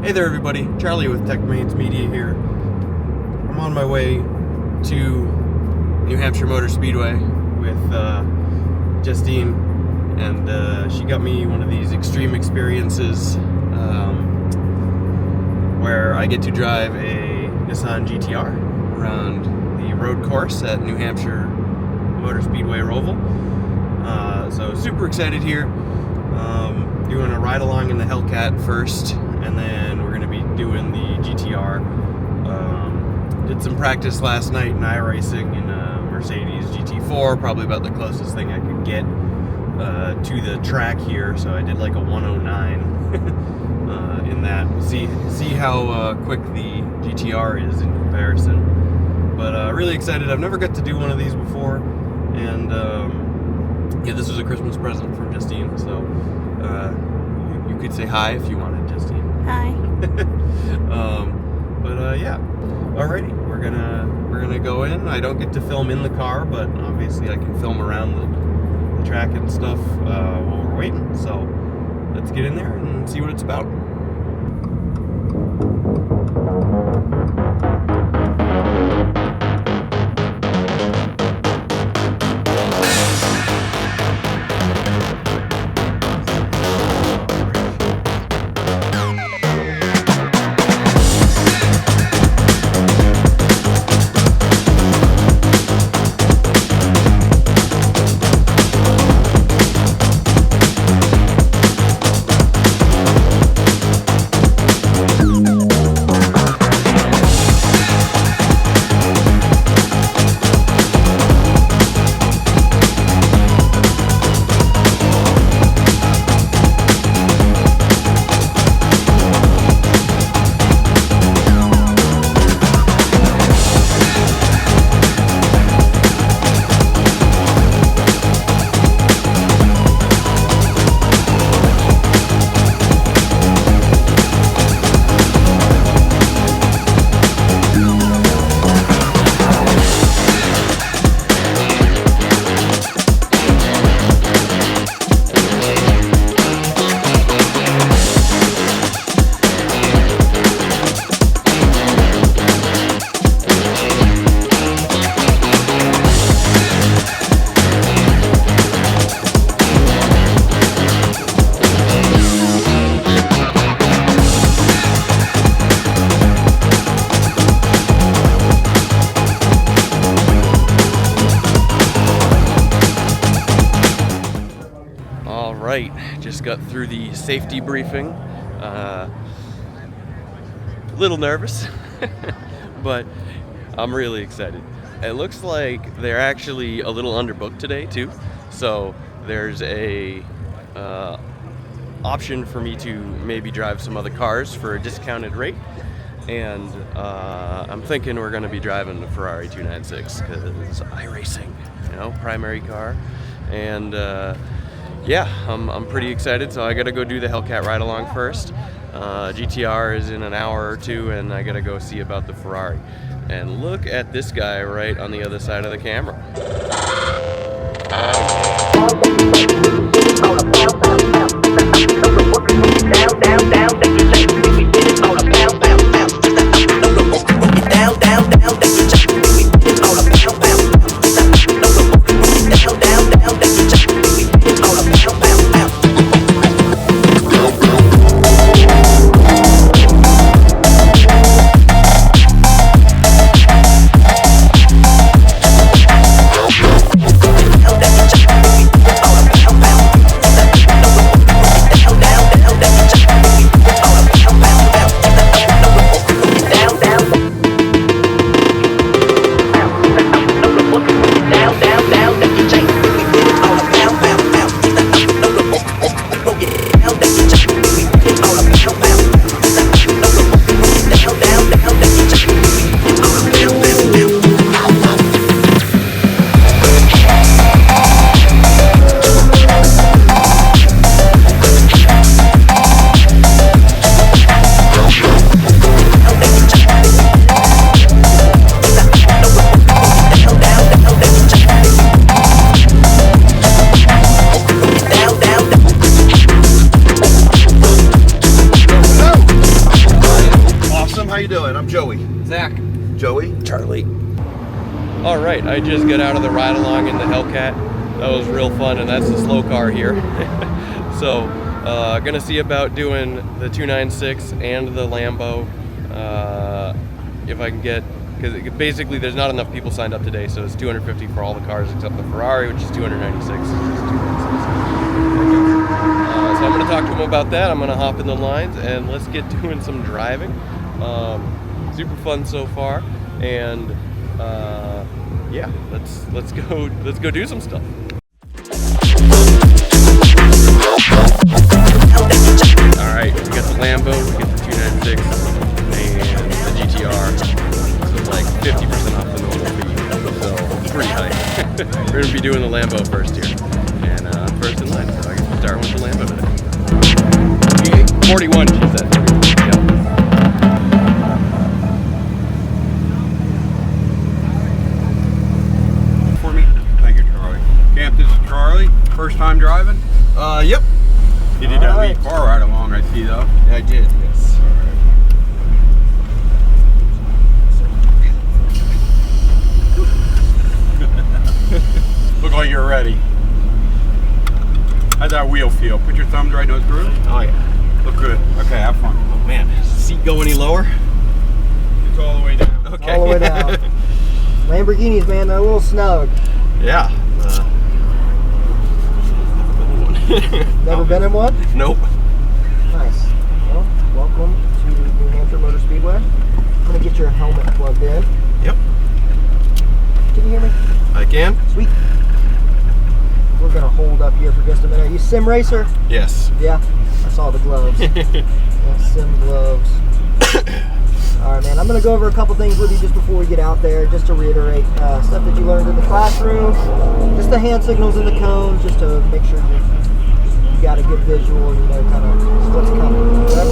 Hey there everybody, Charlie with TechMains Media here. I'm on my way to New Hampshire Motor Speedway with Justine, and she got me one of these extreme experiences where I get to drive a Nissan GT-R around the road course at New Hampshire Motor Speedway Roval. So super excited here. Doing a ride along in the Hellcat first, and then we're going to be doing the GT-R. Did some practice last night in iRacing in a Mercedes GT4, probably about the closest thing I could get to the track here. So I did like a 109 in that. We'll see how quick the GT-R is in comparison. But really excited. I've never got to do one of these before, and yeah, this was a Christmas present from Justine. So you could say hi if you wanted, Justine. Hi. But yeah, alrighty, we're gonna go in. I don't get to film in the car, but obviously I can film around the track and stuff while we're waiting. So let's get in there and see what it's about. Right, just got through the safety briefing. A little nervous, but I'm really excited. It looks like they're actually a little underbooked today too, so there's a option for me to maybe drive some other cars for a discounted rate, and I'm thinking we're going to be driving the Ferrari 296 because iRacing, you know, primary car, and yeah, I'm pretty excited. So I gotta go do the Hellcat ride along first. GT-R is in an hour or two, and I gotta go see about the Ferrari. And look at this guy right on the other side of the camera. Joey. Zach. Joey. Charlie. All right, I just got out of the Ridealong in the Hellcat. That was real fun, and that's the slow car here. So, gonna see about doing the 296 and the Lambo. If I can get, because basically there's not enough people signed up today, so it's 250 for all the cars except the Ferrari, which is 296. So I'm gonna talk to him about that. I'm gonna hop in the lines and let's get doing some driving. Super fun so far, and yeah, let's go do some stuff. All right, we got the Lambo, we got the 296, and the GT-R. So like 50% off the normal fee, so pretty high. We're gonna be doing the Lambo first here, and I'm first in line, so I guess we'll start with the Lambo today. 41, she said. Yeah. First time driving? Yep. You did that lead car ride along, I see though. Yeah, I did, yes. Look like you're ready. How's that wheel feel? Put your thumbs right nose through. Oh yeah. Look good. Okay, have fun. Oh man, seat go any lower? It's all the way down. Okay. All the way down. Lamborghinis, man, they're a little snug. Yeah. Never been in one? Nope. Nice. Well, welcome to New Hampshire Motor Speedway. I'm going to get your helmet plugged in. Yep. Can you hear me? I can. Sweet. We're going to hold up here for just a minute. Are you sim racer? Yes. Yeah. I saw the gloves. Yeah, sim gloves. Alright, man. I'm going to go over a couple things with you just before we get out there, just to reiterate stuff that you learned in the classroom. Just the hand signals and the cones, just to make sure you got a good visual and you know kind of what's coming. Okay?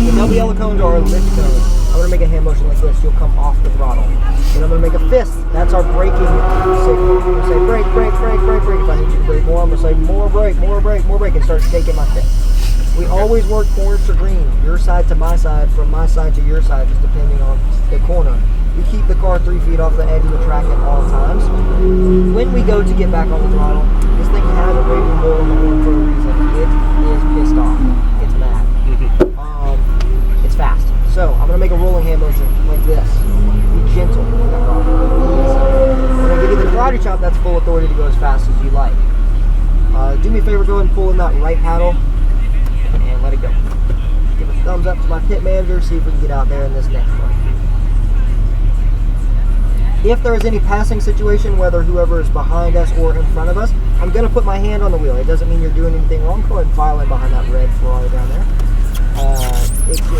The double yellow cones are lift cones. I'm going to make a hand motion like this. You'll come off the throttle. Then I'm going to make a fist. That's our braking signal. I'm going to say brake, brake, brake, brake, brake. If I need you to brake more, I'm going to say more brake, more brake, more brake, and start shaking my fist. We always work orange to green, your side to my side, from my side to your side, just depending on the corner. We keep the car 3 feet off the edge of the track at all times. When we go to get back on the throttle, this thing has a raging bull in the horn for a reason. It is pissed off. It's mad. It's fast. So I'm gonna make a rolling hand motion like this. Be gentle with that car. I'm gonna give you the karate chop. That's full authority to go as fast as you like. Do me a favor, go ahead and pull in that right paddle and let it go. Give a thumbs up to my pit manager. See if we can get out there in this next one. If there is any passing situation, whether whoever is behind us or in front of us, I'm going to put my hand on the wheel. It doesn't mean you're doing anything wrong. Go ahead and file in behind that red Ferrari down there.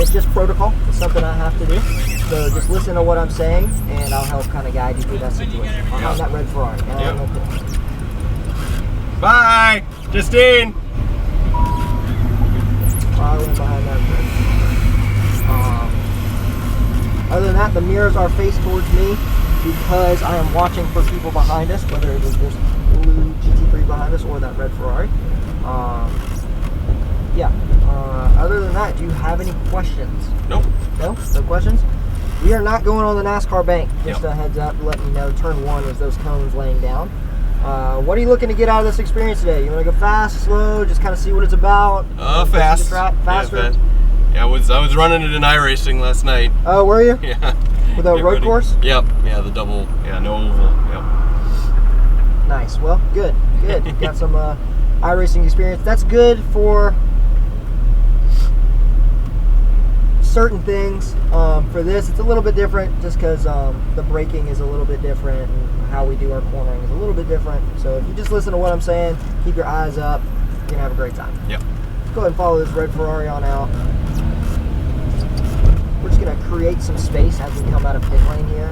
It's just protocol. It's something I have to do. So just listen to what I'm saying, and I'll help kind of guide you through that situation. Behind that red Ferrari. Bye, Justine. File in behind that red. Other than that, the mirrors are faced towards me, because I am watching for people behind us, whether it is this blue GT3 behind us or that red Ferrari. Yeah. Other than that, do you have any questions? Nope. No? No questions? We are not going on the NASCAR bank. Just a heads up, letting you know, turn 1 is those cones laying down. What are you looking to get out of this experience today? You want to go fast, slow, just kind of see what it's about? Fast. Faster? Yeah, fast. Yeah, I was running it in iRacing last night. Oh, were you? Yeah. With a road course? Yep. Yeah, the double. Yeah, no oval. Yep. Nice. Well, good. Good. You got some iRacing experience. That's good for certain things. For this, it's a little bit different, just because the braking is a little bit different, and how we do our cornering is a little bit different. So if you just listen to what I'm saying, keep your eyes up, you're gonna have a great time. Yep. Go ahead and follow this red Ferrari on out. We're just going to create some space as we come out of pit lane here.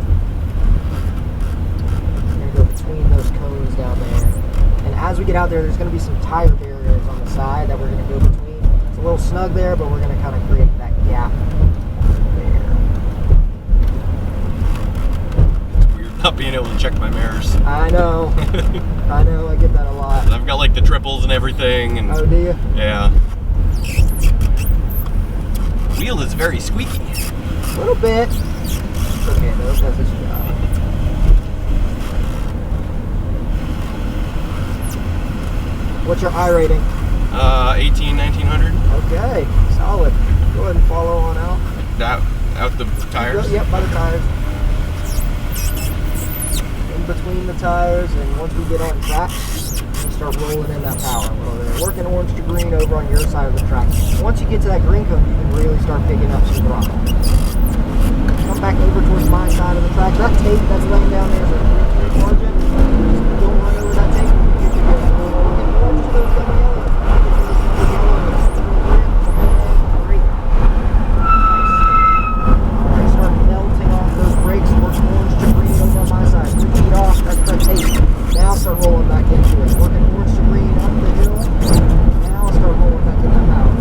We're going to go between those cones down there. And as we get out there, there's going to be some tire barriers on the side that we're going to go between. It's a little snug there, but we're going to kind of create that gap there. It's weird not being able to check my mirrors. I know. I know. I get that a lot. I've got like the triples and everything. And, oh, do you? Yeah. Wheel is very squeaky. A little bit. It's okay, though. It does its job. What's your I rating? 1900. Okay, solid. Go ahead and follow on out. Out the tires? Yep, by the tires. In between the tires, and once we get on track, we start rolling in that power. We're working orange to green over on your side of the track. Once you get to that green cone, you can really start picking up some throttle. Come back over towards my side of the track. That tape that's laying down there is a margin. Don't run over that tape. You can get orange to those yellow. Now start rolling back into it. Working orange to green up the hill. Now start rolling back in that power.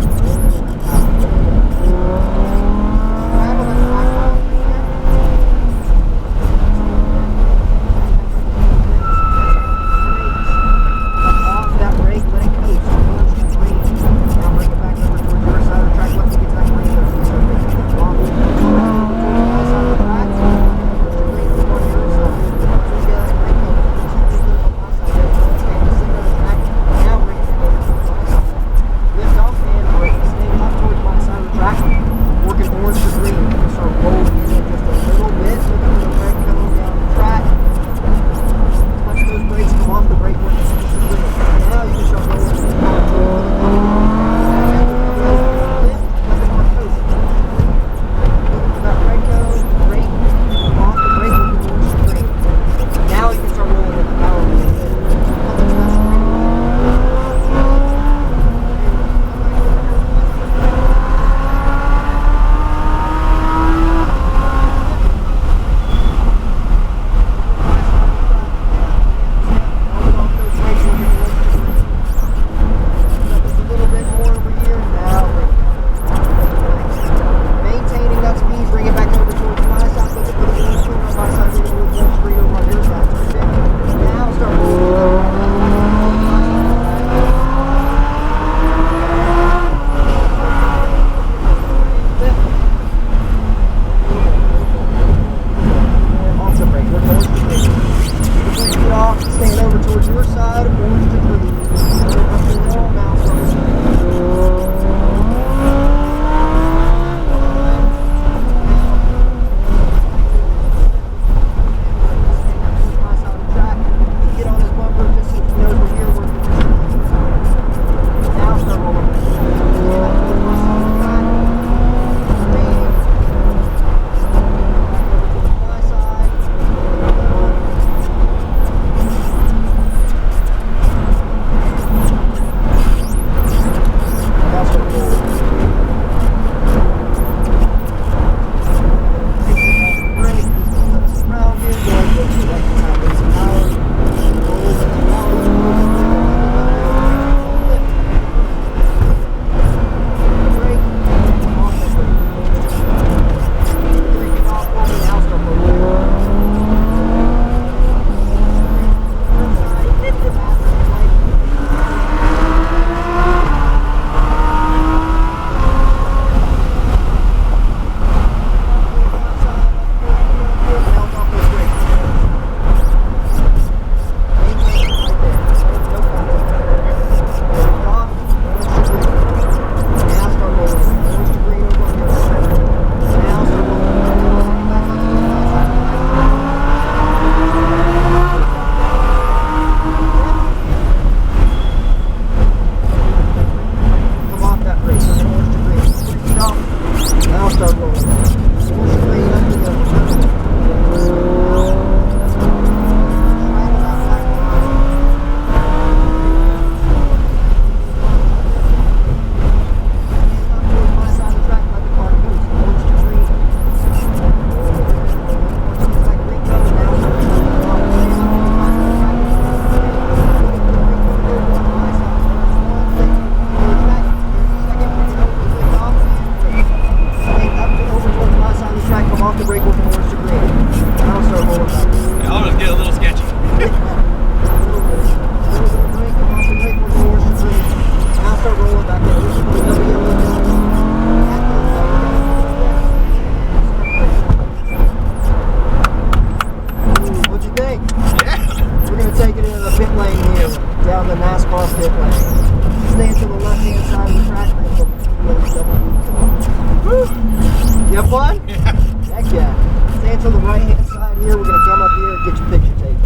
You have fun? Yeah. Heck yeah. Stand to the right hand side here. We're going to come up here and get your picture taken.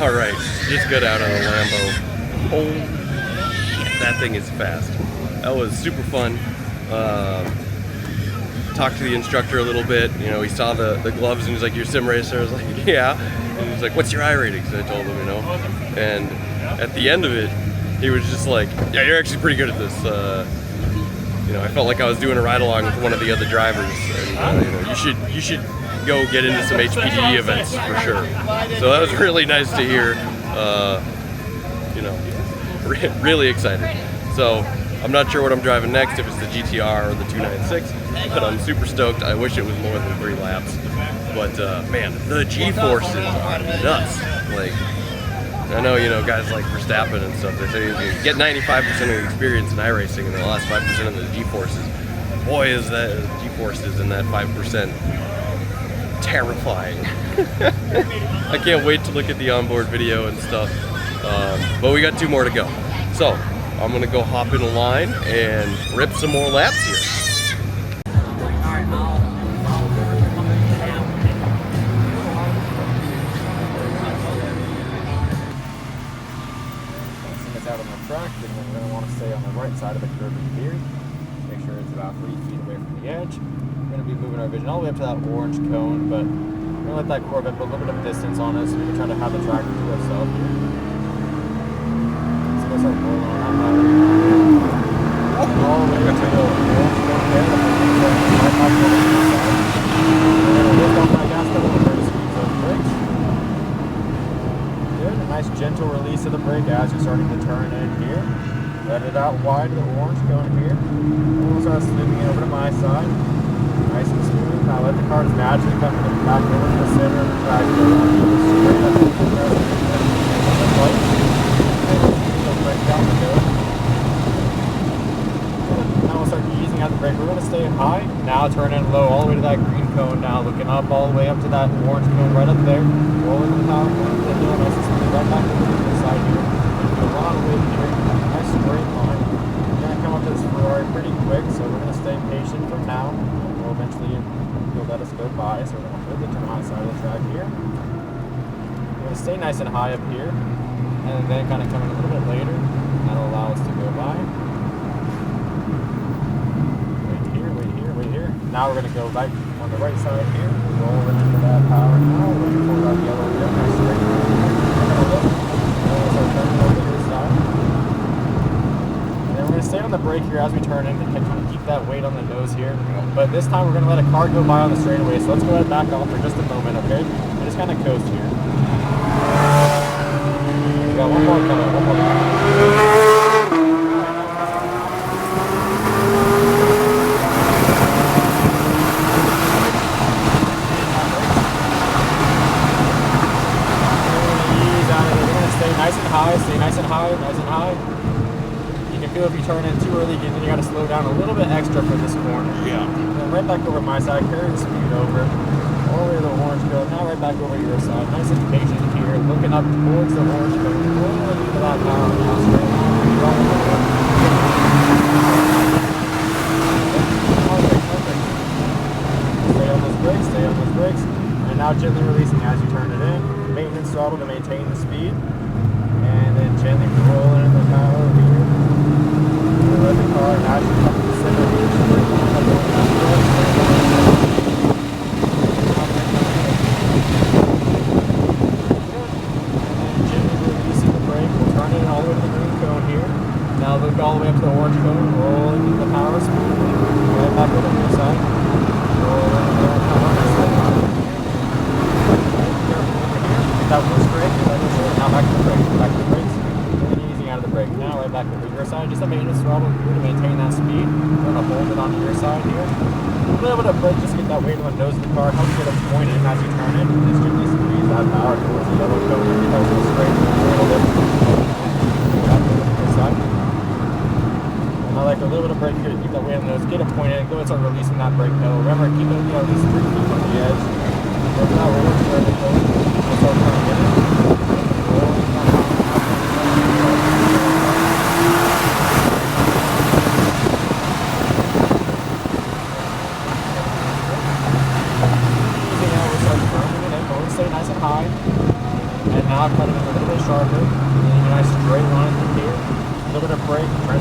All right, just got out of the Lambo. Holy shit, that thing is fast. That was super fun. Talked to the instructor a little bit. You know, he saw the gloves and he's like, "You're a sim racer?" I was like, "Yeah." And he's like, "What's your iRating?" So I told him, you know. And at the end of it, he was just like, "Yeah, you're actually pretty good at this." You know, I felt like I was doing a ride along with one of the other drivers. And you know, you should go get into some HPDE events for sure. So that was really nice to hear. You know, really excited. So I'm not sure what I'm driving next, if it's the GTR or the 296, but I'm super stoked. I wish it was more than 3 laps. But man, the G-forces are nuts. Like, I know, you know, guys like Verstappen and stuff, they say you get 95% of the experience in iRacing and the last 5% of the G-forces. Boy, is that G-forces in that 5% terrifying. I can't wait to look at the onboard video and stuff. But we got 2 more to go. So I'm gonna go hop in a line and rip some more laps here. It's out on the track, and we're going to want to stay on the right side of the curb here. Make sure it's about 3 feet away from the edge. We're going to be moving our vision all the way up to that orange cone, but we're going to let that Corvette put a little bit of distance on us, so we can try to have the track to ourselves here. So let's start rolling on that ladder. All the way to the orange cone there. Right back over to the side. We're going to lift off my gas pedal and we're going to squeeze those brakes. Good, a nice gentle release of the brake as you're starting to turn in here. Let it out wide to the orange cone here. And we'll start slipping it over to my side. Nice and smooth. Now let the car just naturally come back over to the center of the track. Go straight up to the rest of the light. And brake down the hill. Now we'll start easing out the brake. We're going to stay high. Now turn in low all the way to that green cone. Now looking up all the way up to that orange cone right up there. Rolling the power. Nice and smooth. Right back over to the side here. A lot of weight here. Nice straight line. We're going to come up to this Ferrari pretty quick, so we're going to stay patient from now. We'll eventually you'll let us go by, so we're going to pivot to my side of the track here. We're going to stay nice and high up here, and then kind of come in a little bit later. That'll allow us to go by. Wait here, wait here, wait here. Now we're going to go right on the right side here. Rolling into that power now. Looking for that yellow wheel. Nice straight line. Stay on the brake here as we turn in to kind of keep that weight on the nose here. But this time we're going to let a car go by on the straightaway, so let's go ahead and back off for just a moment, okay? And just kind of coast here. We got one more coming, one more coming. Ease out of it. We're going to stay nice and high, stay nice and high, nice and high. If you turn in too early, then you got to slow down a little bit extra for this corner. Yeah. And then right back over my side, carry the speed over. All the way to the orange cone. Now right back over your side. Nice and patient here, looking up towards the orange cone. Rolling into that power. Now straight. Perfect. Stay on those brakes, stay on those brakes. And now gently releasing as you turn it in. Maintenance throttle to maintain the speed. And then gently rolling in the power over here. Let the car naturally come to the center here. And then gently releasing the brake. We'll turn it all the way to the green cone here. Now look all the way up to the orange cone. Rolling into the power smoothly. Right back over to your side. Rolling into that power. Get that one straight. Get that one straight. Now back to the brakes. Back to the brakes. Out of the brake. Now right back over your side, just a maintenance throttle here to maintain that speed. We're going to hold it onto your side here. A little bit of brake, just get that weight on the nose of the car, help get it pointed as you turn it. Just gently squeeze that power towards the yellow cone and get that wheel straight a little bit. Back over to your side. And I like a little bit of brake here to keep that weight on the nose, get it pointed, and go and start releasing that brake pedal. Remember, keep it at least 3 feet from the edge. Look at that roller straight and go. We'll start turning it in.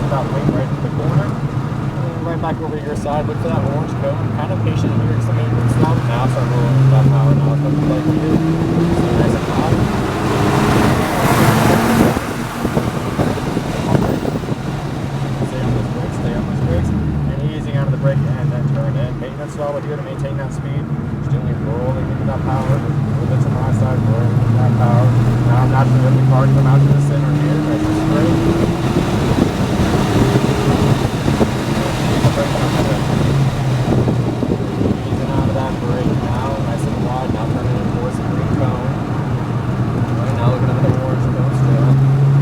without weight right into the corner. And then right back over to your side, look for that orange cone. Kind of patient here, just a maintenance stop. Now start rolling with that power. Now it's looking like we do. Stay nice and high. Stay on those brakes. And easing out of the brake and then turn in. Maintenance while we're here to maintain that speed. Just gently rolling into that power. A little bit to my side, rolling into that power. Now I'm naturally letting the car come out to the center here. Nice and straight. Easing out of that brake now. Nice and wide. Now turning in towards the green cone. Right now looking at the orange cone still.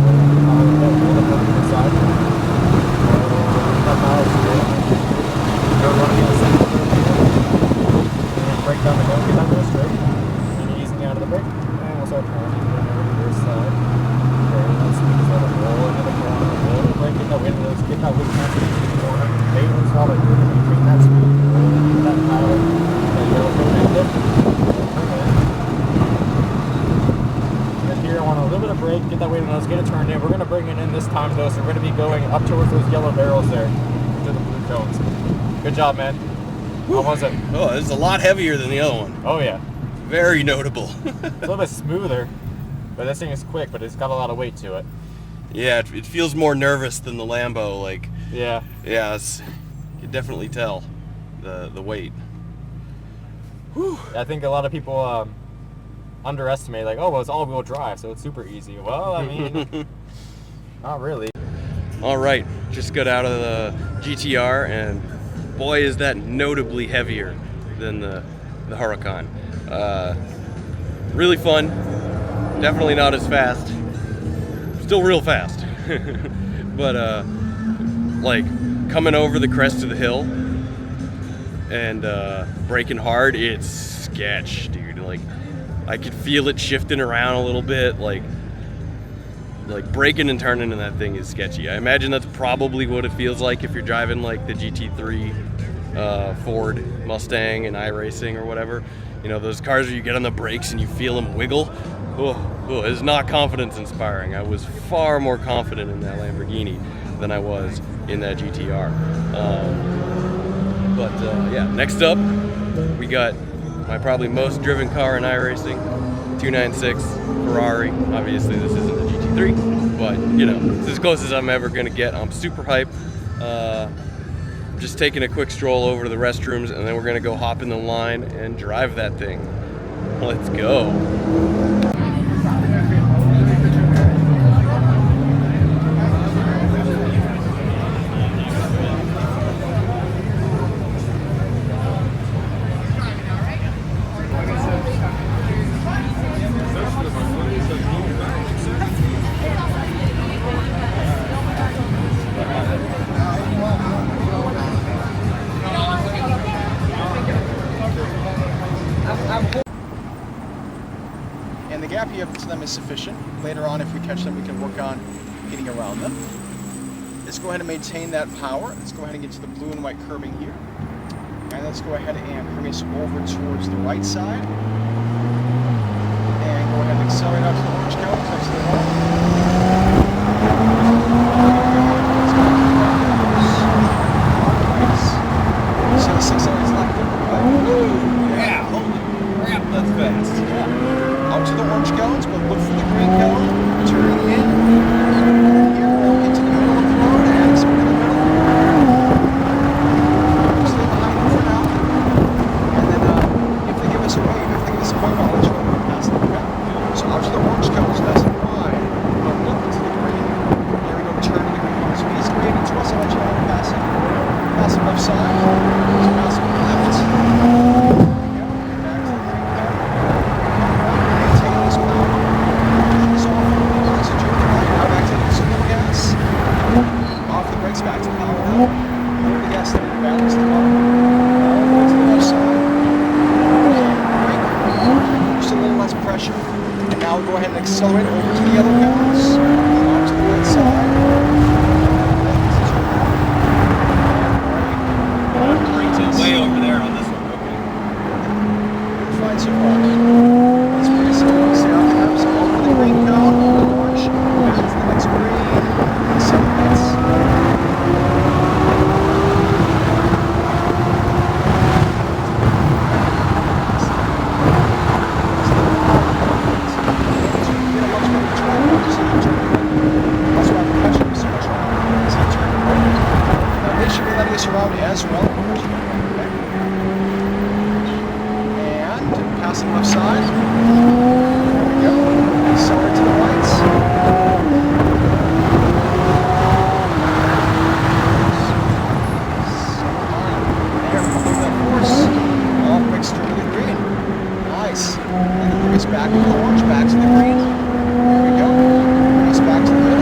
Rolling the power. Roll the cone to the side. That power straight. Go running in the center here. And brake down the cone. Get that go straight. And easing out of the brake. And we'll start turning over to your side. Very nice. Just let it roll into the corner. Roll the brake. Get that wind. Get that wind passing into the corner. Maintenance while they're here to maintain that speed. Roll into that power. That yellow cone ended. And here I want a little bit of brake. Get that weight on us. Get it turned in. We're going to bring it in this time though. So we're going to be going up towards those yellow barrels there. To the blue cones. Good job, man. How was it? Oh, it's a lot heavier than the other one. Oh yeah. Very notable. It's a little bit smoother, but this thing is quick, but it's got a lot of weight to it. Yeah, it feels more nervous than the Lambo. Like, Yeah. yeah, you can definitely tell the weight. Whew. I think a lot of people underestimate, like, oh, well, it's all-wheel drive, so it's super easy. Well, I mean, not really. All right, just got out of the GTR, and boy, is that notably heavier than the Huracán. Really fun. Definitely not as fast. Still real fast. But like coming over the crest of the hill and braking hard, it's sketch, dude. Like I could feel it shifting around a little bit. Like braking and turning in that thing is sketchy. I imagine that's probably what it feels like if you're driving like the GT3 Ford Mustang and iRacing or whatever. You know, those cars where you get on the brakes and you feel them wiggle. Oh, it's not confidence inspiring. I was far more confident in that Lamborghini than I was in that GTR. Yeah, next up we got my probably most driven car in iRacing, 296 Ferrari. Obviously this isn't the GT3, but you know, it's as close as I'm ever gonna get. I'm super hyped. Just taking a quick stroll over to the restrooms, and then we're gonna go hop in the line and drive that thing. Let's go. And the gap you have to them is sufficient. Later on, if we catch them, we can work on getting around them. Let's go ahead and maintain that power. Let's go ahead and get to the blue and white curbing here. And let's go ahead and bring us over towards the right side. And go ahead and accelerate out to the orange cones next to the wall. So the 6 is left. Yeah, holy crap, that's fast. Yeah. Out to the orange cones, but look for the green cone. Turning in. Here, we'll get to the middle of the road and spin in the middle. Stay behind them for now. And then if they give us a wave, I'll let you go past them. Okay? So out to the orange cones, nice and wide. But look to the green. There we go, turn to the green cone. Squeeze green into us, I'll let you know to pass it. Pass it left side. Pass it left. Back to power now. Hold the gas down, balance the car. All the way to the left side. Brake. Just a little less pressure. And now we'll go ahead and accelerate over to the yellow cones. On to the right side. Way over there on this one. Okay. Fine so far. Let's bring us over. Stay on the apps. Over the green cone. Orange. Back to the next green. 7 minutes. as well. And passing left side. There we go. Accelerate to the right. There, follow that force. Off quick string to the green. Nice. And bring us back to the orange, back to the green. There we go. Bring us back to the middle.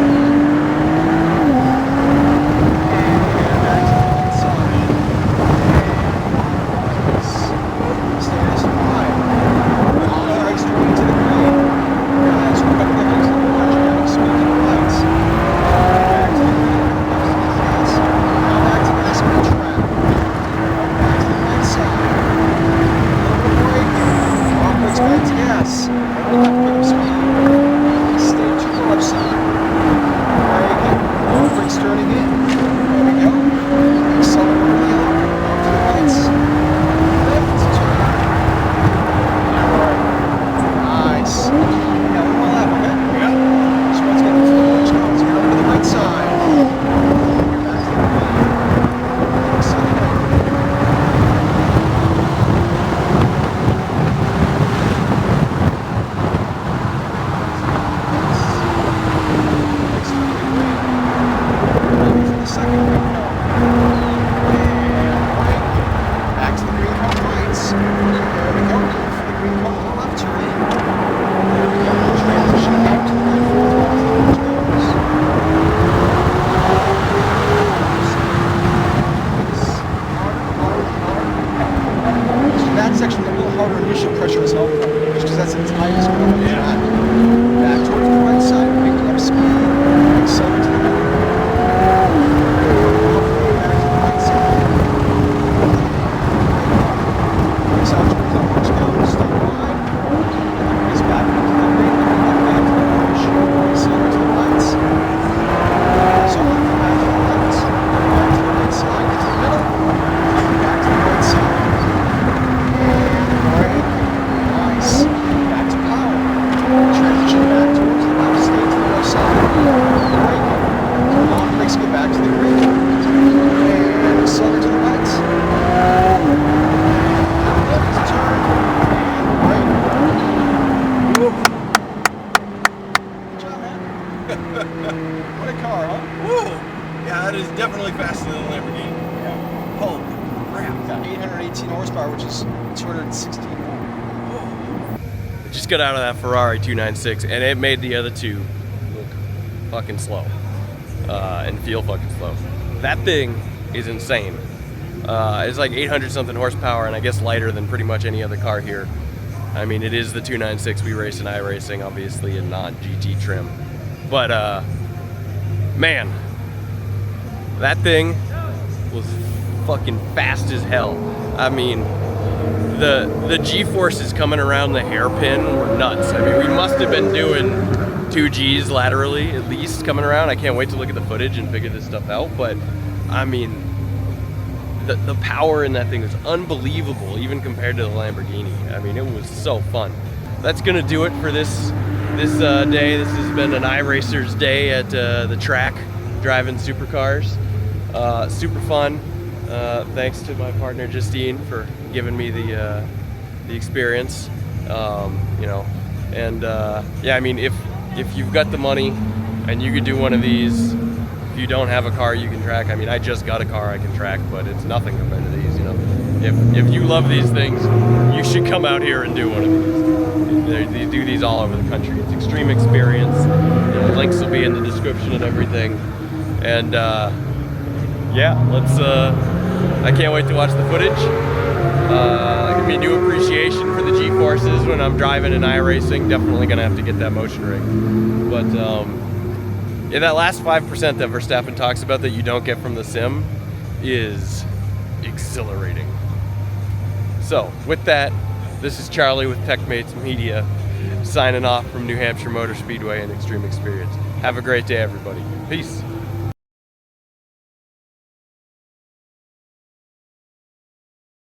What a car, huh? Woo! Yeah, that is definitely faster than a Lamborghini. Yeah. Holy crap. Got 818 horsepower, which is 216 more. I just got out of that Ferrari 296, and it made the other two look fucking slow and feel fucking slow. That thing is insane. It's like 800 something horsepower, and I guess lighter than pretty much any other car here. I mean, it is the 296 we race in iRacing, obviously, and not GT trim. But man, that thing was fucking fast as hell. I mean, the G-forces coming around the hairpin were nuts. I mean, we must have been doing 2 Gs laterally at least coming around. I can't wait to look at the footage and figure this stuff out. But I mean, the power in that thing was unbelievable, even compared to the Lamborghini. I mean, it was so fun. That's gonna do it for this day. This has been an iRacer's day at the track, driving supercars. Super fun. Thanks to my partner Justine for giving me the experience. You know, and yeah, I mean, if you've got the money and you could do one of these, if you don't have a car you can track. I mean, I just got a car I can track, but it's nothing compared to these. You know, if you love these things, you should come out here and do one of these. They do these all over the country. It's extreme experience. You know, links will be in the description and everything. And yeah, let's. I can't wait to watch the footage. Give me a new appreciation for the G-forces when I'm driving in iRacing. Definitely gonna have to get that motion rig. But yeah, that last 5% that Verstappen talks about that you don't get from the sim is exhilarating. So with that, this is Charlie with TechMates Media, signing off from New Hampshire Motor Speedway and Extreme Experience. Have a great day, everybody. Peace.